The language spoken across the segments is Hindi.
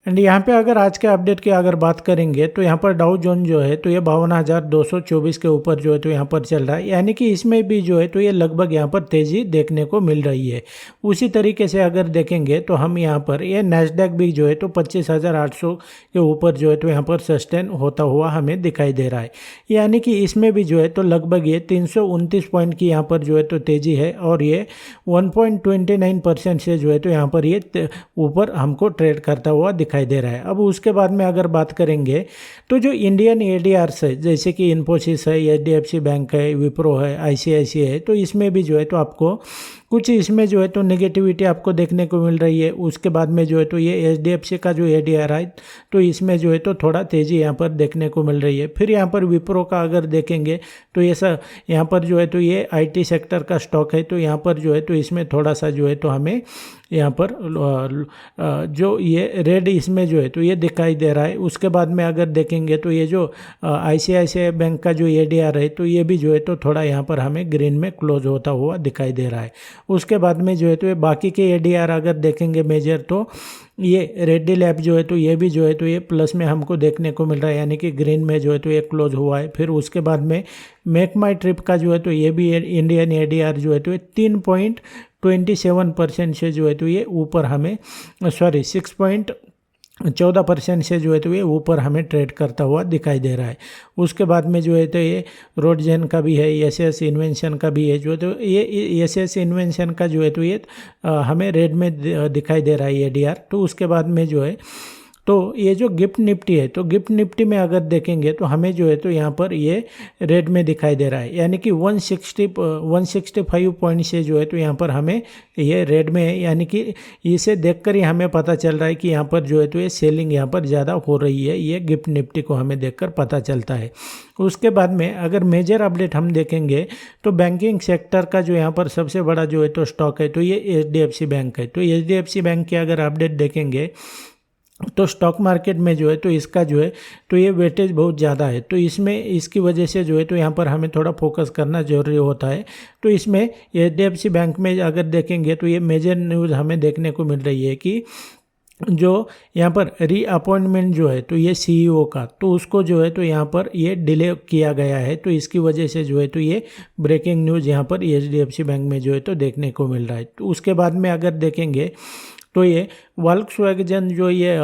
एंड यहाँ पे अगर आज के अपडेट की अगर बात करेंगे तो यहाँ पर डाउ जोन जो है तो ये 52,224 के ऊपर जो है तो यहाँ पर चल रहा है, यानी कि इसमें भी जो है तो ये लगभग यहाँ पर तेज़ी देखने को मिल रही है। उसी तरीके से अगर देखेंगे तो हम यहाँ पर ये नैस्डैक भी जो है तो 25,800 के ऊपर जो है तो यहाँ पर सस्टेन होता हुआ हमें दिखाई दे रहा है, यानी कि इसमें भी जो है तो लगभग ये 329 पॉइंट की यहाँ पर जो है तो तेज़ी है और ये 1.29% से जो है तो यहाँ पर ये ऊपर हमको ट्रेड करता हुआ दिखाई दे रहा है। अब उसके बाद में अगर बात करेंगे तो जो इंडियन एडीआर्स है जैसे कि इन्फोसिस है, एचडीएफसी बैंक है, विप्रो है, आईसीआईसीआई है, तो इसमें भी जो है तो आपको कुछ इसमें जो है तो नेगेटिविटी आपको देखने को मिल रही है। उसके बाद में जो है तो ये एचडीएफसी का जो एडीआर है तो इसमें जो है तो थोड़ा तेज़ी यहाँ पर देखने को मिल रही है। फिर यहाँ पर विप्रो का अगर देखेंगे तो ये सब यहाँ पर जो है तो ये आईटी सेक्टर का स्टॉक है, तो यहाँ पर जो है तो इसमें थोड़ा सा जो है तो हमें यहाँ पर जो ये रेड इसमें जो है तो ये दिखाई दे रहा है। उसके बाद में अगर देखेंगे तो ये जो आईसीआईसीआई बैंक का जो एडीआर है तो ये भी जो है तो थोड़ा यहाँ पर हमें ग्रीन में क्लोज होता हुआ दिखाई दे रहा है। उसके बाद में जो है तो ये बाकी के एडीआर अगर देखेंगे मेजर तो ये रेड्डी लैब जो है तो ये भी जो है तो ये प्लस में हमको देखने को मिल रहा है, यानी कि ग्रीन में जो है तो ये क्लोज हुआ है। फिर उसके बाद में मेक माई ट्रिप का जो है तो ये भी इंडियन एडीआर जो है तो ये 3.27% से जो है तो ये ऊपर हमें 6.14% से जो है तो ये ऊपर हमें ट्रेड करता हुआ दिखाई दे रहा है। उसके बाद में जो है तो ये रोडजेन का भी है, एसएस इन्वेंशन का भी है, जो तो ये एसएस इन्वेंशन का जो है तो ये हमें रेड में दिखाई दे रहा है एडीआर। तो उसके बाद में जो है तो ये जो गिफ्ट निफ्टी है तो गिफ्ट निफ्टी में अगर देखेंगे तो हमें जो है तो यहाँ पर ये रेड में दिखाई दे रहा है, यानी कि 165 पॉइंट से जो है तो यहाँ पर हमें ये रेड में है, यानी कि इसे देखकर ही हमें पता चल रहा है कि यहाँ पर जो है तो ये सेलिंग यहाँ पर ज़्यादा हो रही है। ये गिफ्ट निफ्टी को हमें देखकर पता चलता है। उसके बाद में अगर मेजर अपडेट हम देखेंगे तो बैंकिंग सेक्टर का जो यहाँ पर सबसे बड़ा जो है तो स्टॉक है तो ये एचडीएफसी बैंक है। तो एचडीएफसी बैंक की अगर अपडेट देखेंगे तो स्टॉक मार्केट में जो है तो इसका जो है तो ये वेटेज बहुत ज़्यादा है, तो इसमें इसकी वजह से जो है तो यहाँ पर हमें थोड़ा फोकस करना जरूरी होता है। तो इसमें एचडीएफसी बैंक में अगर देखेंगे तो ये मेजर न्यूज़ हमें देखने को मिल रही है कि जो यहाँ पर रीअपॉइंटमेंट जो है तो ये सीईओ का तो उसको जो है तो यहाँ पर ये डिले किया गया है, तो इसकी वजह से जो है तो ये ब्रेकिंग न्यूज़ यहाँ पर एचडीएफसी बैंक में जो है तो देखने को मिल रहा है। तो उसके बाद में अगर देखेंगे तो ये वॉल्क्सवैगन जो ये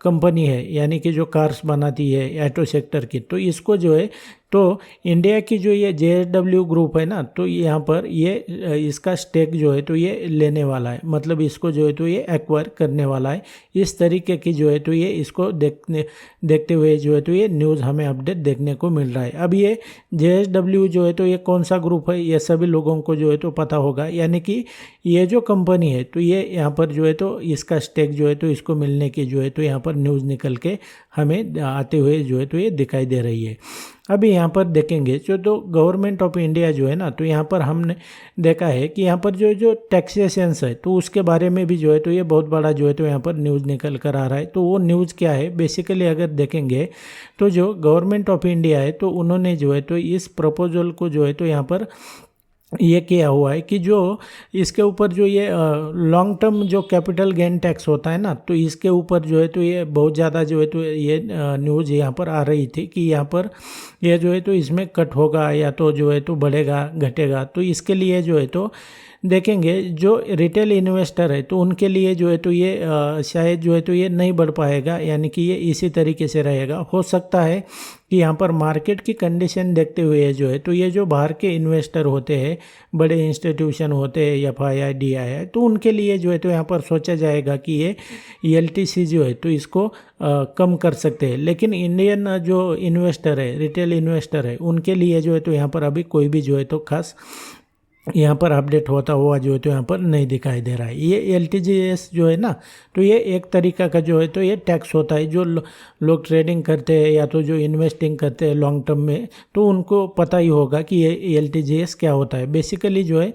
कंपनी है, यानी कि जो कार्स बनाती है ऑटो सेक्टर की, तो इसको जो है तो इंडिया की जो ये जेएसडब्ल्यू ग्रुप है ना, तो यहाँ पर ये इसका स्टेक जो है तो ये लेने वाला है, मतलब इसको जो है तो ये एक्वायर करने वाला है। इस तरीके की जो है तो ये इसको देखते हुए जो है तो ये न्यूज़ हमें अपडेट देखने को मिल रहा है। अब ये जेएसडब्ल्यू जो है तो ये कौन सा ग्रुप है ये सभी लोगों को जो है तो पता होगा, यानी कि ये जो कंपनी है तो ये यहाँ पर जो है तो इसका स्टेक जो है तो इसको मिलने की जो है तो यहाँ पर न्यूज़ निकल के हमें आते हुए जो है तो ये दिखाई दे रही है। अभी यहाँ पर देखेंगे जो तो गवर्नमेंट ऑफ इंडिया जो है ना, तो यहाँ पर हमने देखा है कि यहाँ पर जो टैक्सेशंस है तो उसके बारे में भी जो है तो ये बहुत बड़ा जो है तो यहाँ पर न्यूज़ निकल कर आ रहा है। तो वो न्यूज़ क्या है बेसिकली अगर देखेंगे तो जो गवर्नमेंट ऑफ इंडिया है तो उन्होंने जो है तो इस प्रपोजल को जो है तो यहाँ पर ये किया हुआ है कि जो इसके ऊपर जो ये लॉन्ग टर्म जो कैपिटल गेन टैक्स होता है ना, तो इसके ऊपर जो है तो ये बहुत ज़्यादा जो है तो ये न्यूज़ यहाँ पर आ रही थी कि यहाँ पर ये जो है तो इसमें कट होगा या तो जो है तो बढ़ेगा घटेगा। तो इसके लिए जो है तो देखेंगे जो रिटेल इन्वेस्टर है तो उनके लिए जो है तो ये शायद जो है तो ये नहीं बढ़ पाएगा, यानी कि ये इसी तरीके से रहेगा। हो सकता है कि यहाँ पर मार्केट की कंडीशन देखते हुए जो है तो ये जो बाहर के इन्वेस्टर होते हैं, बड़े इंस्टीट्यूशन होते हैं एफआईआई डीआईआई, तो उनके लिए जो है तो यहाँ पर सोचा जाएगा कि ये एलटीसी जो है तो इसको कम कर सकते हैं। लेकिन इंडियन जो इन्वेस्टर है, रिटेल इन्वेस्टर है, उनके लिए जो है तो यहाँ पर अभी कोई भी जो है तो खास यहाँ पर अपडेट होता हुआ जो है तो यहाँ पर नहीं दिखाई दे रहा है। ये एलटीजीएस जो है ना, तो ये एक तरीका का जो है तो ये टैक्स होता है। जो लोग ट्रेडिंग करते हैं या तो जो इन्वेस्टिंग करते हैं लॉन्ग टर्म में, तो उनको पता ही होगा कि ये एलटीजीएस क्या होता है। बेसिकली जो है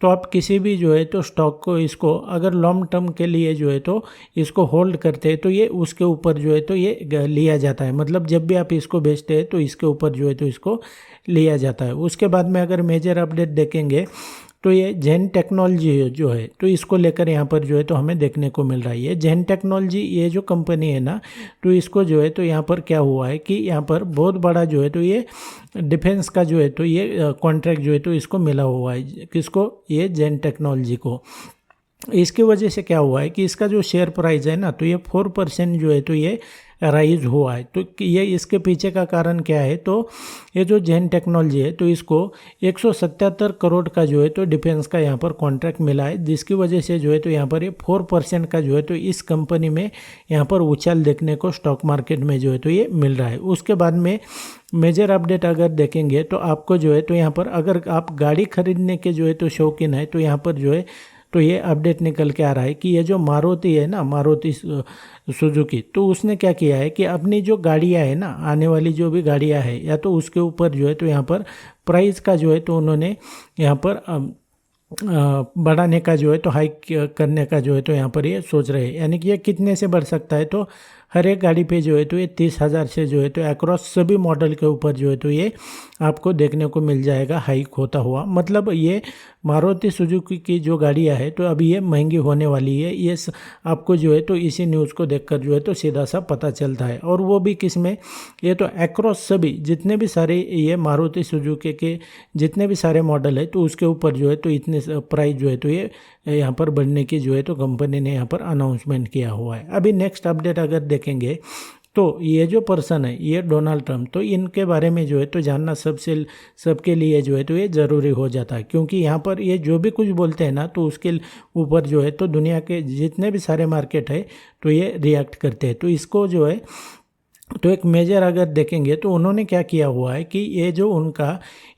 तो आप किसी भी जो है तो स्टॉक को इसको अगर लॉन्ग टर्म के लिए जो है तो इसको होल्ड करते हैं तो ये उसके ऊपर जो है तो ये लिया जाता है, मतलब जब भी आप इसको बेचते हैं तो इसके ऊपर जो है तो इसको लिया जाता है। उसके बाद में अगर मेजर अपडेट देखेंगे तो ये जेन टेक्नोलॉजी जो है तो इसको लेकर यहाँ पर जो है तो हमें देखने को मिल रहा है। ये जेन टेक्नोलॉजी ये जो कंपनी है ना, तो इसको जो है तो यहाँ पर क्या हुआ है कि यहाँ पर बहुत बड़ा जो है तो ये डिफेंस का जो है तो ये कॉन्ट्रैक्ट जो है तो इसको मिला हुआ है। किसको? ये जेन टेक्नोलॉजी को। इसकी वजह से क्या हुआ है कि इसका जो शेयर प्राइस है ना, तो ये 4% जो है तो ये राइज हुआ है। तो ये इसके पीछे का कारण क्या है? तो ये जो जेन टेक्नोलॉजी है तो इसको 177 करोड़ का जो है तो डिफेंस का यहाँ पर कॉन्ट्रैक्ट मिला है, जिसकी वजह से जो है तो यहाँ पर ये 4% का जो है तो इस कंपनी में यहाँ पर उछाल देखने को स्टॉक मार्केट में जो है तो ये मिल रहा है। उसके बाद में मेजर अपडेट अगर देखेंगे तो आपको जो है तो यहाँ पर अगर आप गाड़ी खरीदने के जो है तो शौकीन है तो यहाँ पर जो है तो ये अपडेट निकल के आ रहा है कि ये जो मारुति है ना, मारुति सुजुकी, तो उसने क्या किया है कि अपनी जो गाड़ियाँ है ना, आने वाली जो भी गाड़ियाँ है या तो उसके ऊपर जो है तो यहाँ पर प्राइस का जो है तो उन्होंने यहाँ पर बढ़ाने का जो है तो हाइक करने का जो है तो यहाँ पर ये सोच रहे हैं। यानी कि ये कितने से बढ़ सकता है? तो हर एक गाड़ी पे जो है तो ये 30,000 से जो है तो अक्रॉस सभी मॉडल के ऊपर जो है तो ये आपको देखने को मिल जाएगा हाइक होता हुआ। मतलब ये मारुति सुजुकी की जो गाड़ियाँ है तो अभी ये महंगी होने वाली है। ये आपको जो है तो इसी न्यूज़ को देखकर जो है तो सीधा सा पता चलता है। और वो भी किस में? ये तो अक्रॉस सभी जितने भी सारे ये मारुति सुजुकी के जितने भी सारे मॉडल है तो उसके ऊपर जो है तो इतने प्राइस जो है तो ये यहाँ पर बढ़ने की जो है तो कंपनी ने यहाँ पर अनाउंसमेंट किया हुआ है। अभी नेक्स्ट अपडेट अगर देखेंगे तो ये जो पर्सन है ये डोनाल्ड ट्रम्प, तो इनके बारे में जो है तो जानना सबके लिए जो है तो ये ज़रूरी हो जाता है, क्योंकि यहाँ पर ये जो भी कुछ बोलते हैं ना तो उसके ऊपर जो है तो दुनिया के जितने भी सारे मार्केट है तो ये रिएक्ट करते हैं। तो इसको जो है तो एक मेजर अगर देखेंगे तो उन्होंने क्या किया हुआ है कि ये जो उनका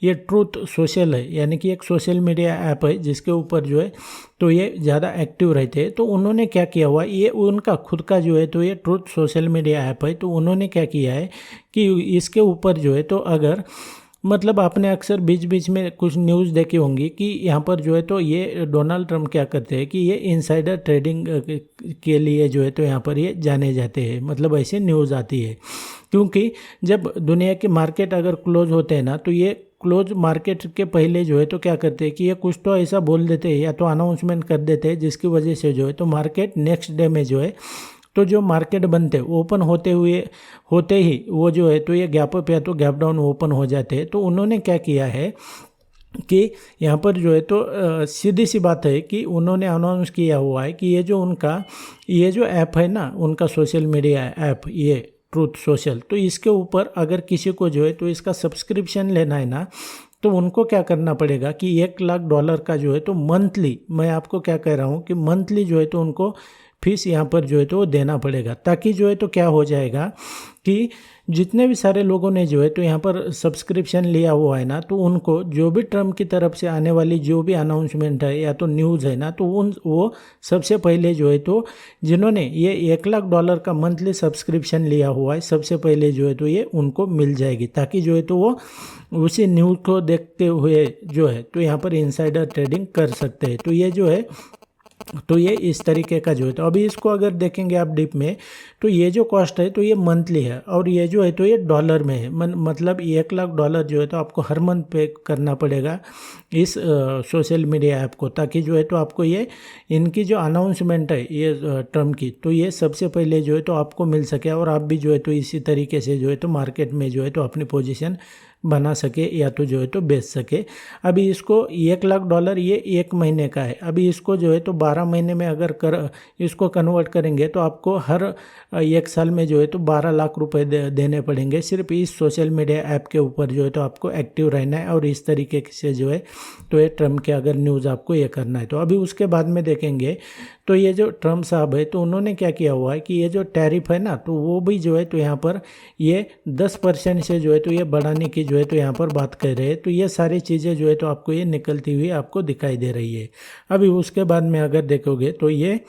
ये ट्रूथ सोशल है, यानी कि एक सोशल मीडिया ऐप है जिसके ऊपर जो है तो ये ज़्यादा एक्टिव रहते हैं। तो उन्होंने क्या किया हुआ है, ये उनका खुद का जो है तो ये ट्रूथ सोशल मीडिया ऐप है। तो उन्होंने क्या किया है कि इसके ऊपर जो है तो अगर मतलब आपने अक्सर बीच बीच में कुछ न्यूज़ देखी होंगी कि यहाँ पर जो है तो ये डोनाल्ड ट्रम्प क्या करते हैं कि ये इनसाइडर ट्रेडिंग के लिए जो है तो यहाँ पर ये जाने जाते हैं। मतलब ऐसी न्यूज़ आती है, क्योंकि जब दुनिया के मार्केट अगर क्लोज होते हैं ना तो ये क्लोज मार्केट के पहले जो है तो क्या करते हैं कि ये कुछ तो ऐसा बोल देते हैं या तो अनाउंसमेंट कर देते हैं, जिसकी वजह से जो है तो मार्केट नेक्स्ट डे में जो है तो जो मार्केट बनते हैं ओपन होते ही वो जो है तो ये गैप अप या तो गैप डाउन ओपन हो जाते हैं। तो उन्होंने क्या किया है कि यहाँ पर जो है तो सीधी सी बात है कि उन्होंने अनाउंस किया हुआ है कि ये जो ऐप है ना उनका सोशल मीडिया ऐप ये ट्रूथ सोशल, तो इसके ऊपर अगर किसी को जो है तो इसका सब्सक्रिप्शन लेना है ना तो उनको क्या करना पड़ेगा कि $1,00,000 का जो है तो मंथली, मैं आपको क्या कह रहा हूँ कि मंथली जो है तो उनको फीस यहाँ पर जो है तो देना पड़ेगा, ताकि जो है तो क्या हो जाएगा कि जितने भी सारे लोगों ने जो है तो यहाँ पर सब्सक्रिप्शन लिया हुआ है ना तो उनको जो भी ट्रम्प की तरफ से आने वाली जो भी अनाउंसमेंट है या तो न्यूज़ है ना तो वो सबसे पहले जो है तो जिन्होंने ये $1,00,000 का मंथली सब्सक्रिप्शन लिया हुआ है सबसे पहले जो है तो ये उनको मिल जाएगी, ताकि जो है तो वो उसी न्यूज़ को देखते हुए जो है तो यहाँ पर इनसाइडर ट्रेडिंग कर सकते हैं। तो ये जो है तो ये इस तरीके का जो है तो अभी इसको अगर देखेंगे आप डीप में तो ये जो कॉस्ट है तो ये मंथली है और ये जो है तो ये डॉलर में है। मतलब $1,00,000 जो है तो आपको हर मंथ पे करना पड़ेगा इस सोशल मीडिया ऐप को, ताकि जो है तो आपको ये इनकी जो अनाउंसमेंट है ये ट्रम्प की तो ये सबसे पहले जो है तो आपको मिल सके और आप भी जो है तो इसी तरीके से जो है तो मार्केट में जो है तो अपनी पोजीशन बना सके या तो जो है तो बेच सके। अभी इसको $1,00,000 ये 1 महीने का है। अभी इसको जो है तो 12 महीने में अगर इसको कन्वर्ट करेंगे तो आपको हर 1 साल में जो है तो 12 लाख रुपए देने पड़ेंगे सिर्फ इस सोशल मीडिया ऐप के ऊपर जो है तो आपको एक्टिव रहना है और इस तरीके से जो है तो ये ट्रम्प के अगर न्यूज़ आपको ये करना है। तो अभी उसके बाद में देखेंगे तो ये जो ट्रम्प साहब है तो उन्होंने क्या किया हुआ है कि ये जो टैरिफ है ना तो वो भी जो है तो यहाँ पर ये 10% से जो है तो ये बढ़ाने की जो है तो यहाँ पर बात कर रहे हैं। तो ये सारी चीज़ें जो है तो आपको ये निकलती हुई आपको दिखाई दे रही है। अभी उसके बाद में अगर देखोगे तो ये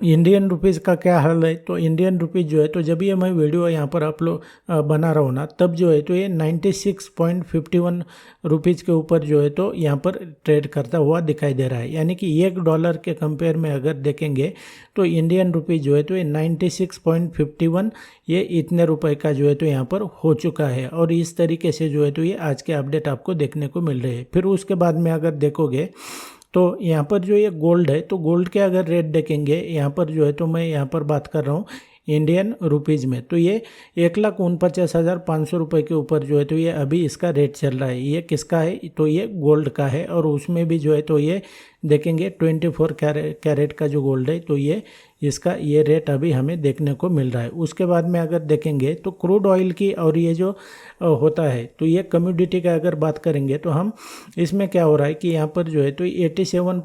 इंडियन रुपीज़ का क्या हाल है, तो इंडियन रुपीज़ जो है तो जब ये मैं वीडियो यहाँ पर अपलोड बना रहा हूँ ना, तब जो है तो ये 96.51 रुपीज़ के ऊपर जो है तो यहाँ पर ट्रेड करता हुआ दिखाई दे रहा है। यानी कि $1 के कंपेयर में अगर देखेंगे तो इंडियन रुपीज़ जो है तो ये 96.51 ये इतने रुपए का जो है तो यहाँ पर हो चुका है। और इस तरीके से जो है तो ये आज के अपडेट आपको देखने को मिल रहे हैं। फिर उसके बाद में अगर देखोगे तो यहाँ पर जो ये गोल्ड है, तो गोल्ड के अगर रेट देखेंगे यहाँ पर जो है तो मैं यहाँ पर बात कर रहा हूँ इंडियन रुपीज़ में, तो ये 1,49,500 रुपये के ऊपर जो है तो ये अभी इसका रेट चल रहा है। ये किसका है, तो ये गोल्ड का है। और उसमें भी जो है तो ये देखेंगे 24 कैरेट का जो गोल्ड है, तो ये इसका ये रेट अभी हमें देखने को मिल रहा है। उसके बाद में अगर देखेंगे तो क्रूड ऑयल की और ये जो होता है, तो ये कम्योडिटी का अगर बात करेंगे तो हम इसमें क्या हो रहा है कि यहाँ पर जो है तो 87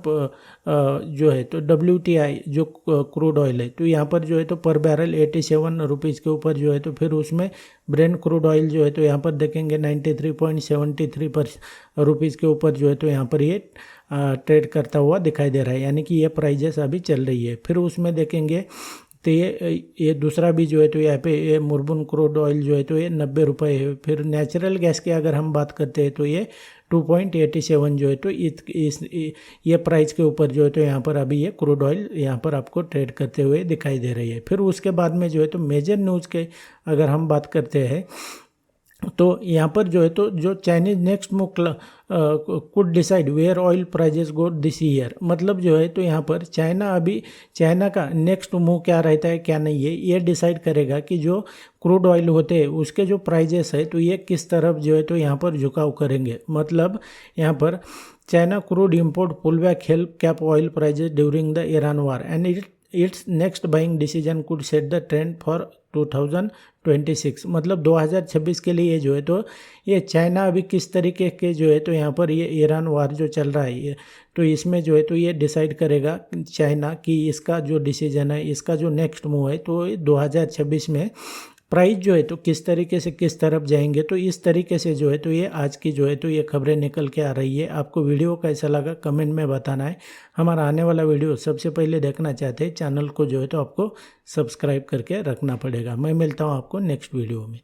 जो है तो WTI जो क्रूड ऑयल है, तो यहाँ पर जो है तो पर बैरल 87 रुपीज़ के ऊपर जो है तो फिर उसमें ब्रेंट क्रूड ऑयल जो है तो यहाँ पर देखेंगे 93.73 रुपीज़ के ऊपर जो है तो यहाँ पर ये ट्रेड करता हुआ दिखाई दे रहा है। यानी कि ये प्राइजेस अभी चल रही है। फिर उसमें देखेंगे तो ये दूसरा भी जो है तो यहाँ पे ये मुर्बन क्रूड ऑयल जो है तो ये 90 रुपये है। फिर नेचुरल गैस की अगर हम बात करते हैं तो ये 2.87 जो है तो ये प्राइस के ऊपर जो है तो यहाँ पर अभी ये क्रूड ऑयल यहाँ पर आपको ट्रेड करते हुए दिखाई दे रही है। फिर उसके बाद में जो है तो मेजर न्यूज़ के अगर हम बात करते हैं तो यहाँ पर जो है तो जो Chinese next move could decide where oil prices go this year, मतलब जो है तो यहाँ पर चाइना का नेक्स्ट मूव क्या रहता है क्या नहीं है, ये डिसाइड करेगा कि जो क्रूड ऑयल होते हैं उसके जो प्राइजेस है तो ये किस तरफ जो है तो यहाँ पर झुकाव करेंगे। मतलब यहाँ पर China crude import pull back help cap oil prices during the Iran war and its next buying decision could set the trend for 2026, मतलब 2026 के लिए जो है तो ये चाइना अभी किस तरीके के जो है तो यहाँ पर ये ईरान वार जो चल रहा है तो इसमें जो है तो ये डिसाइड करेगा चाइना कि इसका जो डिसीजन है, इसका जो नेक्स्ट मूव है तो 2026 में प्राइस जो है तो किस तरीके से किस तरफ जाएंगे। तो इस तरीके से जो है तो ये आज की जो है तो ये खबरें निकल के आ रही है। आपको वीडियो कैसा लगा कमेंट में बताना है। हमारा आने वाला वीडियो सबसे पहले देखना चाहते हैं चैनल को जो है तो आपको सब्सक्राइब करके रखना पड़ेगा। मैं मिलता हूँ आपको नेक्स्ट वीडियो में।